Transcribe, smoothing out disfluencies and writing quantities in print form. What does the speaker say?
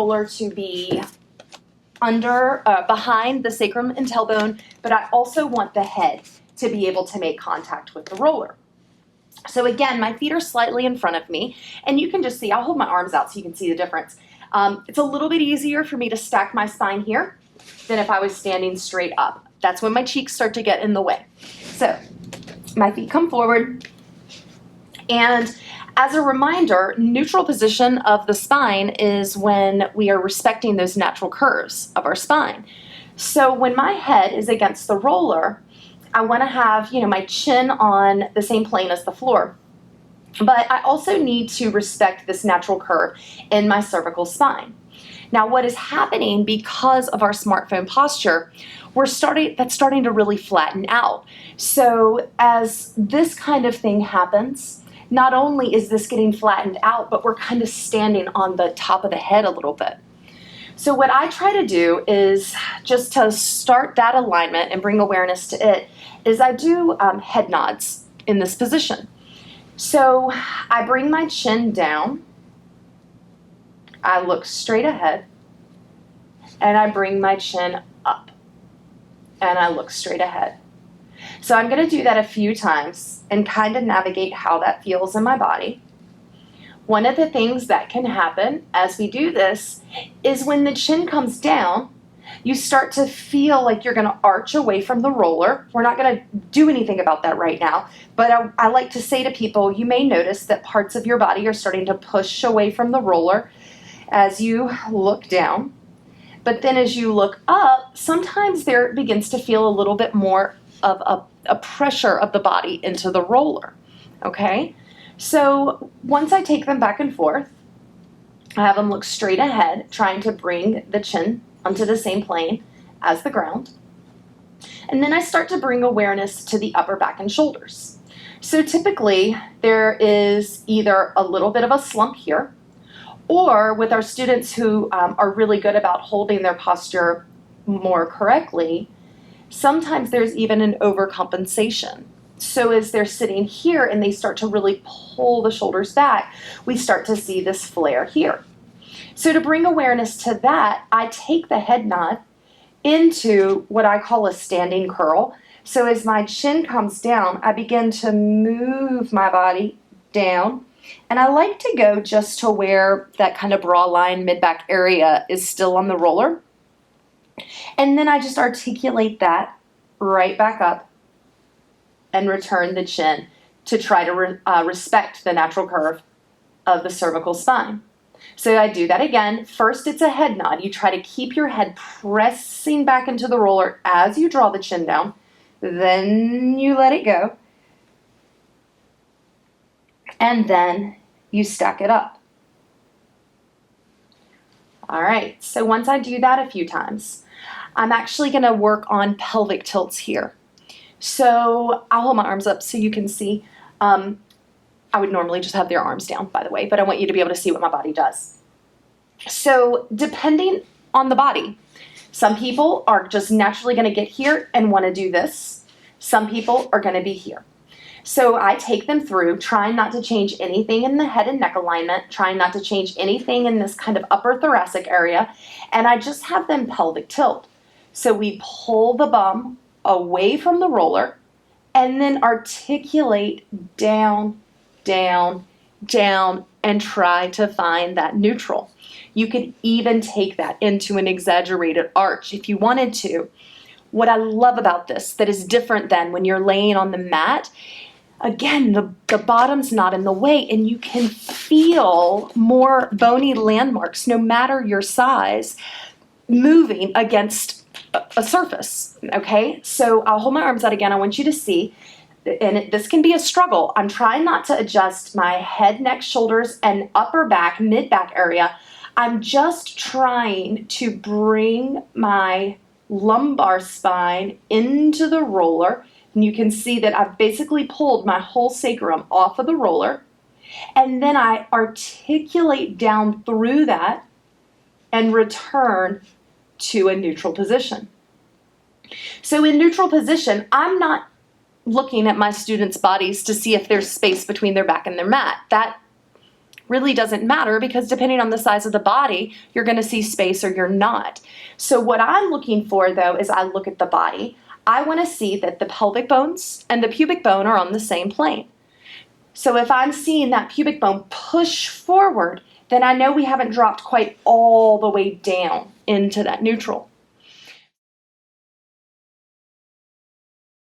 roller to be behind the sacrum and tailbone, but I also want the head to be able to make contact with the roller. So again, my feet are slightly in front of me, and you can just see, I'll hold my arms out so you can see the difference. It's a little bit easier for me to stack my spine here than if I was standing straight up. That's when my cheeks start to get in the way. So my feet come forward, and as a reminder, neutral position of the spine is when we are respecting those natural curves of our spine. So when my head is against the roller, I want to have, my chin on the same plane as the floor. But I also need to respect this natural curve in my cervical spine. Now, what is happening because of our smartphone posture, that's starting to really flatten out. So as this kind of thing happens, not only is this getting flattened out, but we're kind of standing on the top of the head a little bit. So what I try to do is, just to start that alignment and bring awareness to it, is I do head nods in this position. So I bring my chin down, I look straight ahead, and I bring my chin up, and I look straight ahead. So I'm going to do that a few times and kind of navigate how that feels in my body. One of the things that can happen as we do this is when the chin comes down, you start to feel like you're going to arch away from the roller. We're not going to do anything about that right now, but I like to say to people, you may notice that parts of your body are starting to push away from the roller as you look down. But then as you look up, sometimes there begins to feel a little bit more of a pressure of the body into the roller, okay? So once I take them back and forth, I have them look straight ahead, trying to bring the chin onto the same plane as the ground. And then I start to bring awareness to the upper back and shoulders. So typically there is either a little bit of a slump here, or with our students who are really good about holding their posture more correctly, sometimes there's even an overcompensation. So as they're sitting here and they start to really pull the shoulders back, we start to see this flare here. So to bring awareness to that, I take the head nod into what I call a standing curl. So as my chin comes down, I begin to move my body down. And I like to go just to where that kind of bra line, mid-back area is still on the roller. And then I just articulate that right back up and return the chin to try to respect the natural curve of the cervical spine. So I do that again. First, it's a head nod. You try to keep your head pressing back into the roller as you draw the chin down. Then you let it go. And then you stack it up. All right, so once I do that a few times, I'm actually going to work on pelvic tilts here. So I'll hold my arms up so you can see. I would normally just have their arms down, by the way, but I want you to be able to see what my body does. So depending on the body, some people are just naturally going to get here and want to do this. Some people are going to be here. So I take them through, trying not to change anything in the head and neck alignment, trying not to change anything in this kind of upper thoracic area, and I just have them pelvic tilt. So we pull the bum away from the roller and then articulate down, down, down, and try to find that neutral. You could even take that into an exaggerated arch if you wanted to. What I love about this that is different than when you're laying on the mat, again, the bottom's not in the way, and you can feel more bony landmarks, no matter your size, moving against a surface, okay? So I'll hold my arms out again. I want you to see, and this can be a struggle. I'm trying not to adjust my head, neck, shoulders, and upper back, mid-back area. I'm just trying to bring my lumbar spine into the roller. And you can see that I've basically pulled my whole sacrum off of the roller. And then I articulate down through that and return to a neutral position. So in neutral position, I'm not looking at my students' bodies to see if there's space between their back and their mat. That really doesn't matter because depending on the size of the body, you're going to see space or you're not. So what I'm looking for though is I look at the body. I want to see that the pelvic bones and the pubic bone are on the same plane. So if I'm seeing that pubic bone push forward, then I know we haven't dropped quite all the way down into that neutral.